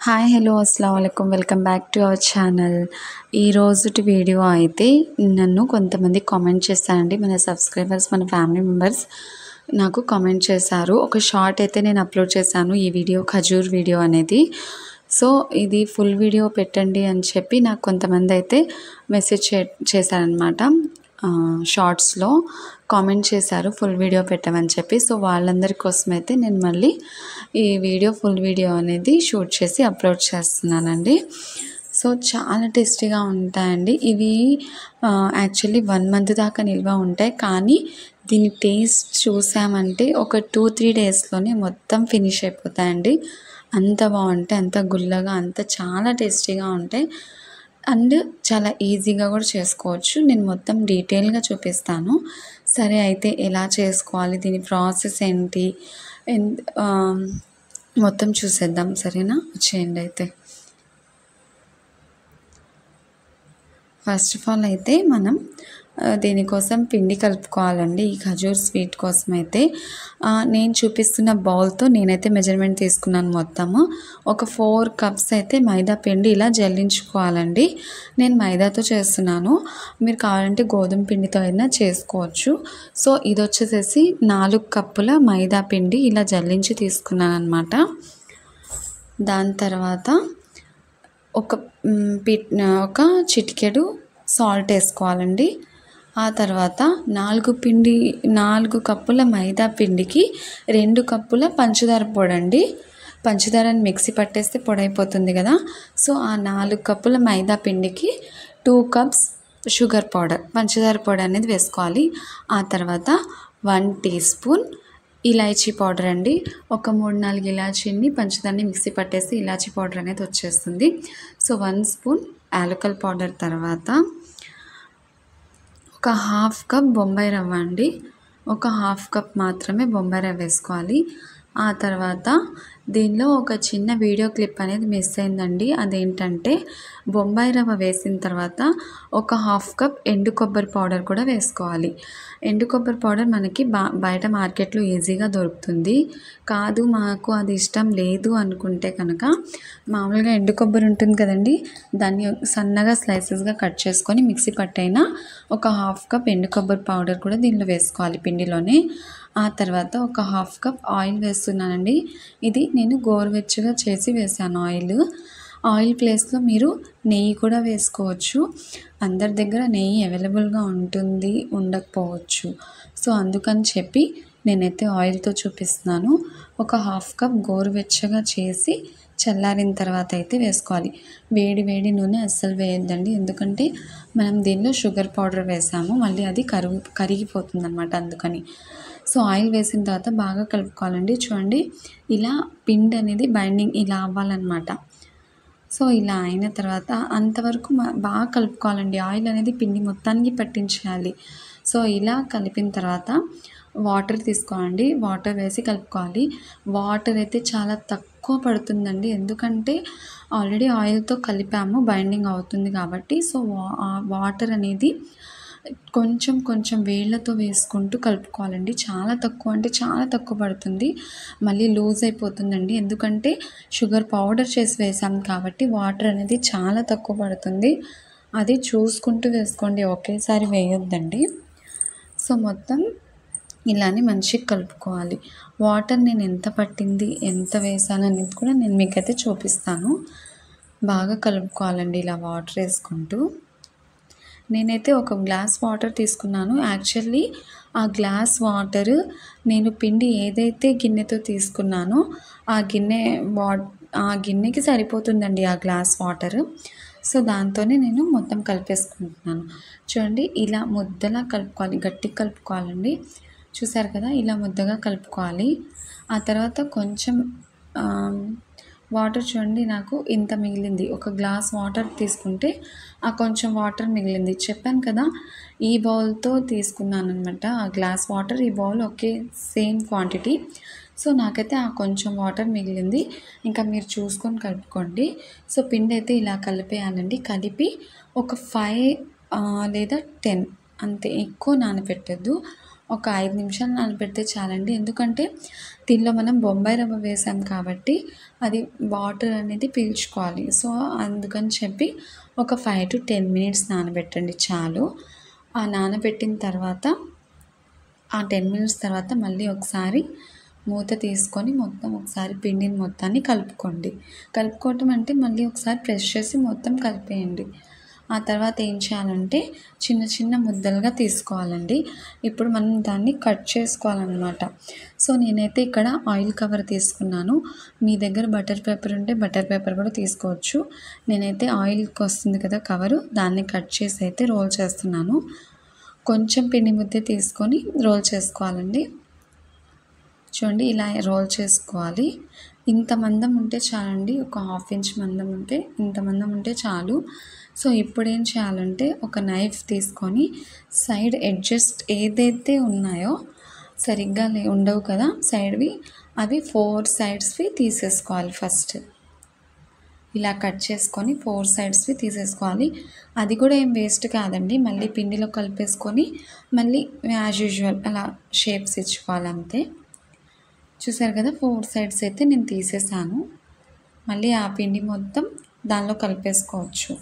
Hi hello అస్సలాము అలైకుం welcome back to our channel. ఈరోజుటి వీడియో అయితే నన్ను కొంతమంది కామెంట్ చేశారండి. మన సబ్స్క్రైబర్స్, మన ఫ్యామిలీ మెంబర్స్ నాకు కామెంట్ చేశారు. ఒక షార్ట్ అయితే నేను అప్లోడ్ చేశాను, ఈ వీడియో ఖజూర్ వీడియో అనేది. సో ఇది ఫుల్ వీడియో పెట్టండి అని చెప్పి నాకు కొంతమంది అయితే మెసేజ్ చేశారనమాట. షార్ట్స్లో కామెంట్ చేశారు ఫుల్ వీడియో పెట్టమని చెప్పి. సో వాళ్ళందరి కోసం అయితే నేను మళ్ళీ ఈ వీడియో ఫుల్ వీడియో అనేది షూట్ చేసి అప్లోడ్ చేస్తున్నానండి. సో చాలా టేస్టీగా ఉంటాయండి ఇవి. యాక్చువల్లీ 1 మంత్ దాకా నిల్వ ఉంటాయి, కానీ దీని టేస్ట్ చూసామంటే ఒక 2-3 డేస్లోనే మొత్తం ఫినిష్ అయిపోతాయండి. అంత బాగుంటాయి, అంత గుల్లగా, అంత చాలా టేస్టీగా ఉంటాయి. అండ్ చాలా ఈజీగా కూడా చేసుకోవచ్చు. నేను మొత్తం డీటెయిల్గా చూపిస్తాను. సరే అయితే ఎలా చేసుకోవాలి, దీని ప్రాసెస్ ఏంటి, మొత్తం చూసేద్దాం. సరేనా, వచ్చేయండి. అయితే ఫస్ట్ ఆఫ్ ఆల్ అయితే మనం దీనికోసం పిండి కలుపుకోవాలండి. ఈ ఖజూర్ స్వీట్ కోసం అయితే నేను చూపిస్తున్న బౌల్తో నేనైతే మెజర్మెంట్ తీసుకున్నాను. మొత్తము ఒక 4 కప్స్ అయితే మైదా పిండి ఇలా జల్లించుకోవాలండి. నేను మైదాతో చేస్తున్నాను, మీరు కావాలంటే గోధుమ పిండితో అయినా చేసుకోవచ్చు. సో ఇది వచ్చేసేసి 4 కప్పుల మైదా పిండి ఇలా జల్లించి తీసుకున్నాను అనమాట. దాని తర్వాత ఒక చిటికెడు సాల్ట్ వేసుకోవాలండి. ఆ తర్వాత 4 కప్పుల మైదా పిండికి 2 కప్పుల పంచదార పొడి అండి. పంచదారని మిక్సీ పట్టేస్తే పొడి అయిపోతుంది కదా. సో ఆ 4 కప్పుల మైదా పిండికి 2 కప్స్ షుగర్ పౌడర్, పంచదార పొడి అనేది వేసుకోవాలి. ఆ తర్వాత 1 టీ స్పూన్ ఇలాచీ పౌడర్ అండి. ఒక 3-4 ఇలాచీని పంచదారని మిక్సీ పట్టేసి ఇలాచీ పౌడర్ అనేది వచ్చేస్తుంది. సో 1 స్పూన్ యాలకుల పౌడర్, తర్వాత ఒక 1/2 కప్ బొంబాయి రవ్వ అండి. ఒక 1/2 కప్ మాత్రమే బొంబాయి రవ్వ వేసుకోవాలి. ఆ తర్వాత దీనిలో ఒక చిన్న వీడియో క్లిప్ అనేది మిస్ అయిందండి. అదేంటంటే బొంబాయి రవ్వ వేసిన తర్వాత ఒక 1/2 కప్ ఎండు కొబ్బరి పౌడర్ కూడా వేసుకోవాలి. ఎండు కొబ్బరి పౌడర్ మనకి బయట మార్కెట్లో ఈజీగా దొరుకుతుంది. కాదు మాకు అది ఇష్టం లేదు అనుకుంటే కనుక మామూలుగా ఎండు కొబ్బరి ఉంటుంది కదండి, దాన్ని సన్నగా స్లైసెస్గా కట్ చేసుకొని మిక్సీ పట్టైనా ఒక 1/2 కప్ ఎండు కొబ్బరి పౌడర్ కూడా దీనిలో వేసుకోవాలి పిండిలోనే. ఆ తర్వాత ఒక 1/2 కప్ ఆయిల్ వేస్తున్నానండి. ఇది నేను గోరువెచ్చగా చేసి వేసాను ఆయిల్ ప్లేస్లో మీరు నెయ్యి కూడా వేసుకోవచ్చు. అందరి దగ్గర నెయ్యి అవైలబుల్గా ఉంటుంది, ఉండకపోవచ్చు. సో అందుకని చెప్పి నేనైతే ఆయిల్తో చూపిస్తున్నాను. ఒక 1/2 కప్ గోరువెచ్చగా చేసి చల్లారిన తర్వాత అయితే వేసుకోవాలి. వేడి నూనె అస్సలు వేయొద్దండి, ఎందుకంటే మనం దీనిలో షుగర్ పౌడర్ వేసాము, మళ్ళీ అది కరిగిపోతుంది అనమాట, అందుకని. సో ఆయిల్ వేసిన తర్వాత బాగా కలుపుకోవాలండి. చూడండి, ఇలా పిండి అనేది బైండింగ్ ఇలా అవ్వాలన్నమాట. సో ఇలా అయిన తర్వాత అంతవరకు బాగా కలుపుకోవాలండి. ఆయిల్ అనేది పిండి మొత్తానికి పట్టించాలి. సో ఇలా కలిపిన తర్వాత వాటర్ తీసుకోవాలండి, వాటర్ వేసి కలుపుకోవాలి. వాటర్ అయితే చాలా తక్కువ పడుతుందండి, ఎందుకంటే ఆల్రెడీ ఆయిల్తో కలిపాము, బైండింగ్ అవుతుంది కాబట్టి. సో వాటర్ అనేది కొంచెం వేళ్ళతో వేసుకుంటూ కలుపుకోవాలండి. చాలా తక్కువ అంటే చాలా తక్కువ పడుతుంది, మళ్ళీ లూజ్ అయిపోతుందండి, ఎందుకంటే షుగర్ పౌడర్ చేసి వేసాం కాబట్టి వాటర్ అనేది చాలా తక్కువ పడుతుంది. అది చూసుకుంటూ వేసుకోండి, ఒకేసారి వేయొద్దండి. సో మొత్తం ఇలానే మంచిగా కలుపుకోవాలి. వాటర్ నేను ఎంత పట్టింది, ఎంత వేసాను అనేది కూడా నేను మీకైతే చూపిస్తాను. బాగా కలుపుకోవాలండి ఇలా వాటర్ వేసుకుంటూ. నేనైతే ఒక గ్లాస్ వాటర్ తీసుకున్నాను. యాక్చువల్లీ ఆ గ్లాస్ వాటర్ నేను పిండి ఏదైతే గిన్నెతో తీసుకున్నానో ఆ గిన్నెకి సరిపోతుందండి ఆ గ్లాస్ వాటర్. సో దాంతోనే నేను మొత్తం కలిపేసుకుంటున్నాను. చూడండి, ఇలా ముద్దలా కలుపుకోవాలి, గట్టిగా కలుపుకోవాలండి. చూసారు కదా, ఇలా ముద్దగా కలుపుకోవాలి. ఆ తర్వాత కొంచెం వాటర్, చూడండి నాకు ఇంత మిగిలింది. ఒక గ్లాస్ వాటర్ తీసుకుంటే ఆ కొంచెం వాటర్ మిగిలింది. చెప్పాను కదా, ఈ బౌల్తో తీసుకున్నాను అనమాట ఆ గ్లాస్ వాటర్, ఈ బౌల్ ఒకే సేమ్ క్వాంటిటీ. సో నాకైతే ఆ కొంచెం వాటర్ మిగిలింది, ఇంకా మీరు చూసుకొని కలుపుకోండి. సో పిండి అయితే ఇలా కలిపేయాలండి. కలిపి ఒక 5 లేదా 10 అంతే, ఎక్కువ నానబెట్టద్దు. ఒక 5 నిమిషాలు నానబెడితే చాలండి. ఎందుకంటే దీనిలో మనం బొంబాయి రవ్వ వేసాం కాబట్టి అది వాటర్ అనేది పీల్చుకోవాలి. సో, అందుకని చెప్పి ఒక 5-10 మినిట్స్ నానబెట్టండి చాలు. ఆ నానబెట్టిన తర్వాత ఆ 10 మినిట్స్ తర్వాత మళ్ళీ ఒకసారి మూత తీసుకొని మొత్తం ఒకసారి పిండిని మొత్తాన్ని కలుపుకోండి. కలుపుకోవటం అంటే మళ్ళీ ఒకసారి ప్రెస్ చేసి మొత్తం కలిపేయండి. ఆ తర్వాత ఏం చేయాలంటే చిన్న చిన్న ముద్దలుగా తీసుకోవాలండి. ఇప్పుడు మనం దాన్ని కట్ చేసుకోవాలన్నమాట. సో, నేనైతే ఇక్కడ ఆయిల్ కవర్ తీసుకున్నాను. మీ దగ్గర బటర్ పేపర్ ఉంటే బటర్ పేపర్ కూడా తీసుకోవచ్చు. నేనైతే ఆయిల్కి వస్తుంది కదా కవరు, దాన్ని కట్ చేసి అయితే రోల్ చేస్తున్నాను. కొంచెం పిండి ముద్ద తీసుకొని రోల్ చేసుకోవాలండి. చూడండి ఇలా రోల్ చేసుకోవాలి. ఇంత మందం ఉంటే చాలండి. ఒక 1/2 ఇంచ్ మందం ఉంటే, ఇంత మందం ఉంటే చాలు. సో, ఇప్పుడు ఏం చేయాలంటే ఒక నైఫ్ తీసుకొని సైడ్ ఎడ్జెస్ ఏదైతే ఉన్నాయో సరిగ్గా ఉండవు కదా సైడ్వి, అవి 4 సైడ్స్వి తీసేసుకోవాలి ఫస్ట్. ఇలా కట్ చేసుకొని 4 సైడ్స్వి తీసేసుకోవాలి. అది కూడా ఏం వేస్ట్ కాదండి. మళ్ళీ పిండిలో కలిపేసుకొని మళ్ళీ యాజ్ యూజువల్ అలా షేప్స్ ఇచ్చుకోవాలి అంతే. చూసారు కదా 4 సైడ్స్ అయితే నేను తీసేసాను. మళ్ళీ ఆ పిండి మొత్తం దానిలో కలిపేసుకోవచ్చు.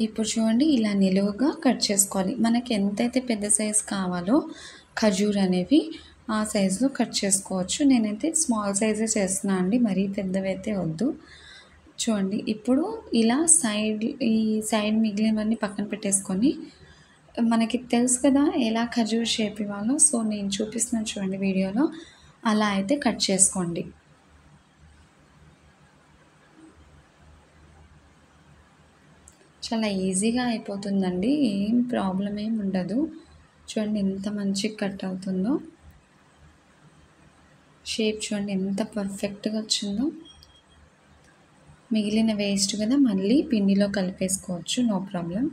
ఇప్పుడు చూడండి ఇలా నిలువుగా కట్ చేసుకోవాలి. మనకి ఎంతైతే పెద్ద సైజు కావాలో ఖజూర్ అనేవి ఆ సైజులో కట్ చేసుకోవచ్చు. నేనైతే స్మాల్ సైజే చేస్తున్నాను అండి, మరీ పెద్దవి అయితే వద్దు. చూడండి ఇప్పుడు ఇలా ఈ సైడ్ మిగిలినవన్నీ పక్కన పెట్టేసుకొని, మనకి తెలుసు కదా ఎలా ఖజూర్ షేప్ ఇవ్వాలో. సో, నేను చూపిస్తున్నాను చూడండి వీడియోలో, అలా అయితే కట్ చేసుకోండి. చాలా ఈజీగా అయిపోతుందండి, ఏం ప్రాబ్లం ఏమి ఉండదు. చూడండి ఎంత మంచిగా కట్ అవుతుందో. షేప్ చూడండి ఎంత పర్ఫెక్ట్గా వచ్చిందో. మిగిలిన వేస్ట్ కదా మళ్ళీ పిండిలో కలిపేసుకోవచ్చు, నో ప్రాబ్లం.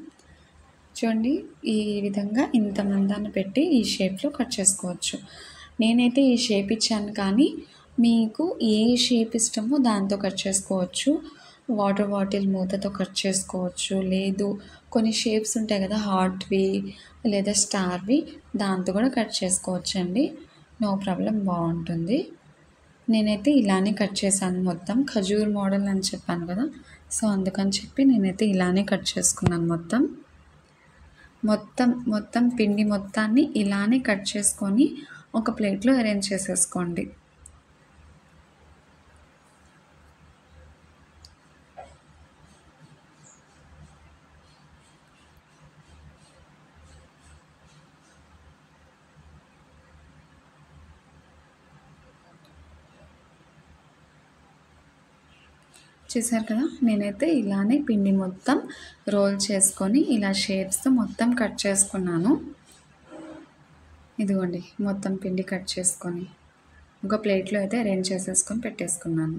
చూడండి ఈ విధంగా ఇంత మందాన్ని పెట్టి ఈ షేప్లో కట్ చేసుకోవచ్చు. నేనైతే ఈ షేప్ ఇచ్చాను, కానీ మీకు ఏ షేప్ ఇష్టమో దాంతో కట్ చేసుకోవచ్చు. వాటర్ బాటిల్ మూతతో కట్ చేసుకోవచ్చు, లేదు కొన్ని షేప్స్ ఉంటాయి కదా హార్ట్వి లేదా స్టార్వి, దాంతో కూడా కట్ చేసుకోవచ్చు అండి, నో ప్రాబ్లం, బాగుంటుంది. నేనైతే ఇలానే కట్ చేశాను మొత్తం. ఖజూర్ మోడల్ అని చెప్పాను కదా, సో అందుకని చెప్పి నేనైతే ఇలానే కట్ చేసుకున్నాను మొత్తం పిండి మొత్తాన్ని ఇలానే కట్ చేసుకొని ఒక ప్లేట్లో అరేంజ్ చేసేసుకోండి. చూసారు కదా, నేనైతే ఇలానే పిండి మొత్తం రోల్ చేసుకొని ఇలా షేప్స్ మొత్తం కట్ చేసుకున్నాను. ఇదిగోండి మొత్తం పిండి కట్ చేసుకొని ఒక ప్లేట్లో అయితే అరేంజ్ చేసేసుకొని పెట్టేసుకున్నాను.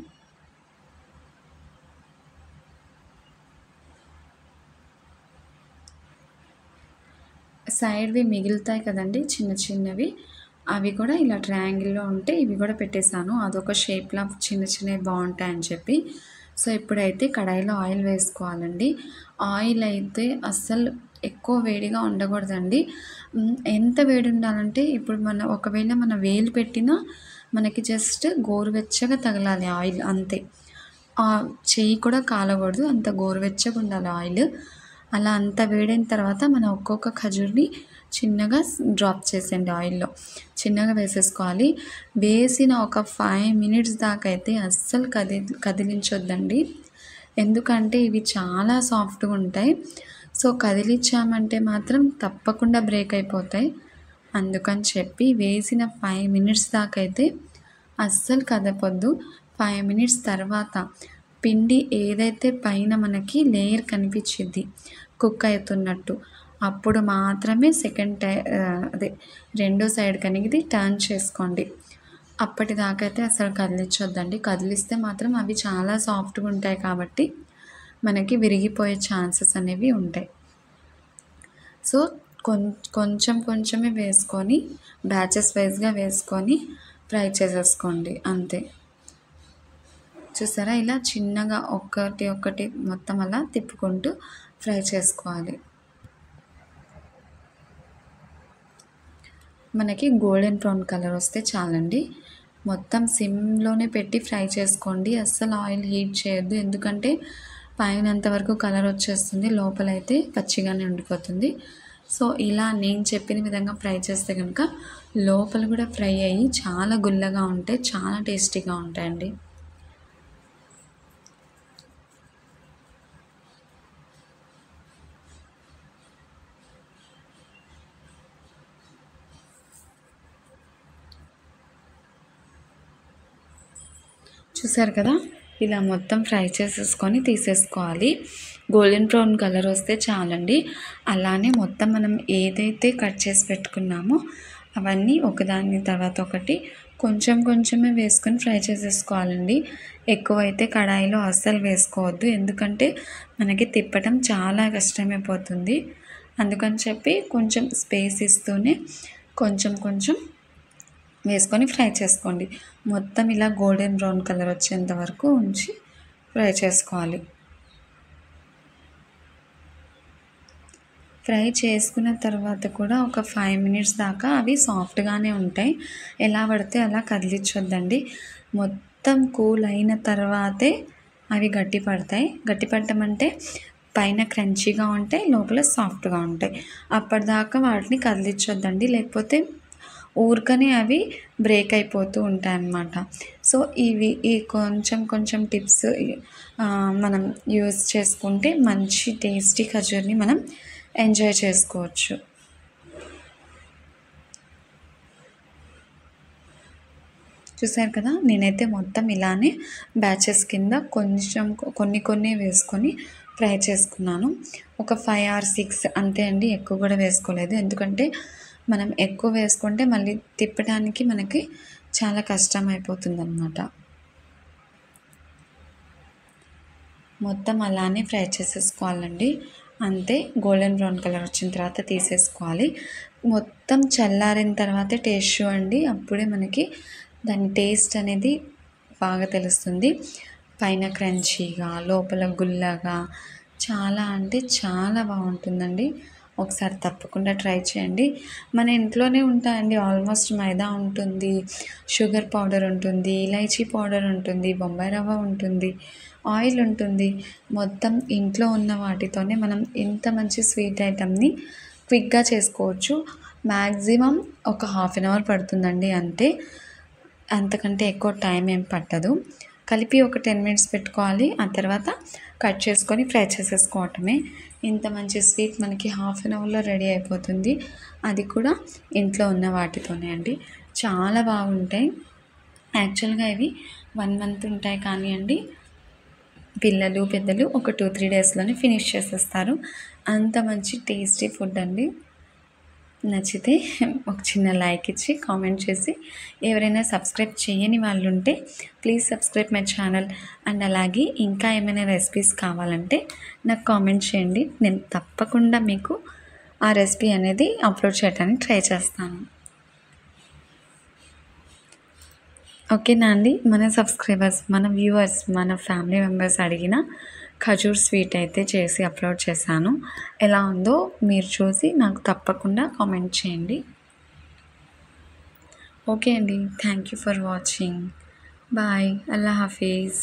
సైడ్వి మిగులుతాయి కదండి చిన్న చిన్నవి, అవి కూడా ఇలా ట్రయాంగిల్లో ఉంటే ఇవి కూడా పెట్టేశాను. అదొక షేప్లా చిన్న చిన్నవి బాగుంటాయని చెప్పి. సో, ఇప్పుడైతే కడాయిలో ఆయిల్ వేసుకోవాలండి. ఆయిల్ అయితే అస్సలు ఎక్కువ వేడిగా ఉండకూడదండి. ఎంత వేడి ఉండాలంటే, ఇప్పుడు ఒకవేళ మన వేలు పెట్టినా మనకి జస్ట్ గోరువెచ్చగా తగలాలి ఆయిల్ అంతే. చెయ్యి కూడా కాలకూడదు, అంత గోరువెచ్చగా ఉండాలి ఆయిల్. అలా అంత వేడైన తర్వాత మనం ఒక్కొక్క ఖజూర్ని చిన్నగా డ్రాప్ చేసేయండి ఆయిల్లో, చిన్నగా వేసేసుకోవాలి. వేసిన ఒక 5 మినిట్స్ దాకా అయితే అస్సలు కదిలించొద్దండి, ఎందుకంటే ఇవి చాలా సాఫ్ట్గా ఉంటాయి. సో, కదిలించామంటే మాత్రం తప్పకుండా బ్రేక్ అయిపోతాయి. అందుకని చెప్పి వేసిన 5 మినిట్స్ దాకా అయితే అస్సలు కదపొద్దు. 5 మినిట్స్ తర్వాత పిండి ఏదైతే పైన మనకి లేయర్ కనిపించింది కుక్ అవుతున్నట్టు, అప్పుడు మాత్రమే రెండో సైడ్ కనిగిది టర్న్ చేసుకోండి. అప్పటిదాకా అయితే అసలు కదిలించొద్దండి. కదిలిస్తే మాత్రం అవి చాలా సాఫ్ట్గా ఉంటాయి కాబట్టి మనకి విరిగిపోయే ఛాన్సెస్ అనేవి ఉంటాయి. సో, కొంచెమే వేసుకొని బ్యాచెస్ వైజ్గా వేసుకొని ఫ్రై చేసేసుకోండి అంతే. చూసారా, ఇలా చిన్నగా ఒక్కటి మొత్తం అలా తిప్పుకుంటూ ఫ్రై చేసుకోవాలి. మనకి గోల్డెన్ బ్రౌన్ కలర్ వస్తే చాలండి. మొత్తం సిమ్‌లోనే పెట్టి ఫ్రై చేసుకోండి. అస్సలు ఆయిల్ హీట్ చేయొద్దు. ఎందుకంటే పైనంత వరకు కలర్ వచ్చేస్తుంది. లోపలైతే పచ్చిగానే ఉండిపోతుంది. సో, ఇలా నేను చెప్పిన విధంగా ఫ్రై చేస్తే గనుక లోపల కూడా ఫ్రై అయ్యి చాలా గుల్లగా ఉంటాయి. చాలా టేస్టీగా ఉంటాయండి. చూసారు కదా! ఇలా మొత్తం ఫ్రై చేసేసుకొని తీసేసుకోవాలి. గోల్డెన్ బ్రౌన్ కలర్ వస్తే చాలండి. అలానే మొత్తం మనం ఏదైతే కట్ చేసి పెట్టుకున్నామో అవన్నీ ఒకదాని తర్వాత ఒకటి కొంచెం కొంచెమే వేసుకొని ఫ్రై చేసేసుకోవాలండి. ఎక్కువైతే కడాయిలో అస్సలు వేసుకోవద్దు. ఎందుకంటే మనకి తిప్పటం చాలా కష్టమైపోతుంది. అందుకని చెప్పి కొంచెం స్పేస్ ఇస్తూనే కొంచెం కొంచెం వేసుకొని ఫ్రై చేసుకోండి. మొత్తం ఇలా గోల్డెన్ బ్రౌన్ కలర్ వచ్చేంత వరకు ఉంచి ఫ్రై చేసుకోవాలి. ఫ్రై చేసుకున్న తర్వాత కూడా ఒక 5 మినిట్స్ దాకా అవి సాఫ్ట్గానే ఉంటాయి. ఎలా పడితే అలా కదిలించొద్దండి. మొత్తం కూల్ అయిన తర్వాతే అవి గట్టి పడతాయి. గట్టి పడటం అంటే పైన క్రంచీగా ఉంటాయి, లోపల సాఫ్ట్గా ఉంటాయి. అప్పటిదాకా వాటిని కదిలించొద్దండి. లేకపోతే ఊరికనే అవి బ్రేక్ అయిపోతూ ఉంటాయన్నమాట. సో, ఈ కొంచెం కొంచెం టిప్స్ మనం యూజ్ చేసుకుంటే మంచి టేస్టీ ఖజూర్ని మనం ఎంజాయ్ చేసుకోవచ్చు. చూసారు కదా! నేనైతే మొత్తం ఇలానే బ్యాచెస్ కింద కొంచెం కొన్ని వేసుకొని ఫ్రై చేసుకున్నాను. ఒక 5 ఆర్ 6 అంతే అండి. ఎక్కువ కూడా వేసుకోలేదు. ఎందుకంటే మనం ఎక్కువ వేసుకుంటే మళ్ళీ తిప్పడానికి మనకి చాలా కష్టమైపోతుందన్నమాట. మొత్తం అలానే ఫ్రై చేసేసుకోవాలండి. అంతే గోల్డెన్ బ్రౌన్ కలర్ వచ్చిన తర్వాత తీసేసుకోవాలి. మొత్తం చల్లారిన తర్వాతే టేస్ట్ చూడండి. అప్పుడే మనకి దాని టేస్ట్ అనేది బాగా తెలుస్తుంది. పైన క్రంచీగా, లోపల గుల్లగా చాలా అంటే చాలా బాగుంటుందండి. ఒకసారి తప్పకుండా ట్రై చేయండి. మన ఇంట్లోనే ఉంటాయండి. ఆల్మోస్ట్ మైదా ఉంటుంది, షుగర్ పౌడర్ ఉంటుంది, ఇలైచీ పౌడర్ ఉంటుంది, బొంబాయి రవ్వ ఉంటుంది, ఆయిల్ ఉంటుంది. మొత్తం ఇంట్లో ఉన్న వాటితోనే మనం ఇంత మంచి స్వీట్ ఐటెంని క్విక్గా చేసుకోవచ్చు. మ్యాక్సిమం ఒక హాఫ్ అన్ అవర్ పడుతుందండి అంతే. అంతకంటే ఎక్కువ టైం ఏం పట్టదు. కలిపి ఒక 10 మినిట్స్ పెట్టుకోవాలి. ఆ తర్వాత కట్ చేసుకొని ఫ్రై చేసేసుకోవటమే. ఇంత మంచి స్వీట్ మనకి హాఫ్ అన్ అవర్లో రెడీ అయిపోతుంది. అది కూడా ఇంట్లో ఉన్న వాటితోనే అండి. చాలా బాగుంటాయి. యాక్చువల్గా ఇవి 1 మంత్ ఉంటాయి కానివ్వండి. పిల్లలు పెద్దలు ఒక 2-3 డేస్లోనే ఫినిష్ చేసేస్తారు. అంత మంచి టేస్టీ ఫుడ్ అండి. నచ్చితే ఒక చిన్న లైక్ ఇచ్చి కామెంట్ చేసి, ఎవరైనా సబ్స్క్రైబ్ చేయని వాళ్ళు ఉంటే please subscribe my channel. And అలాగే ఇంకా ఏమైనా రెసిపీస్ కావాలంటే నాకు కామెంట్ చేయండి. నేను తప్పకుండా మీకు ఆ రెసిపీ అనేది అప్లోడ్ చేయడానికి ట్రై చేస్తాను. ఓకేనా అండి. మన సబ్స్క్రైబర్స్, మన వ్యూవర్స్, మన ఫ్యామిలీ మెంబర్స్ అడిగిన ఖజూర్ స్వీట్ అయితే చేసి అప్లోడ్ చేశాను. ఎలా ఉందో మీరు చూసి నాకు తప్పకుండా కామెంట్ చేయండి. ఓకే అండి. Thank you for watching. Bye. అల్లా హాఫీజ్.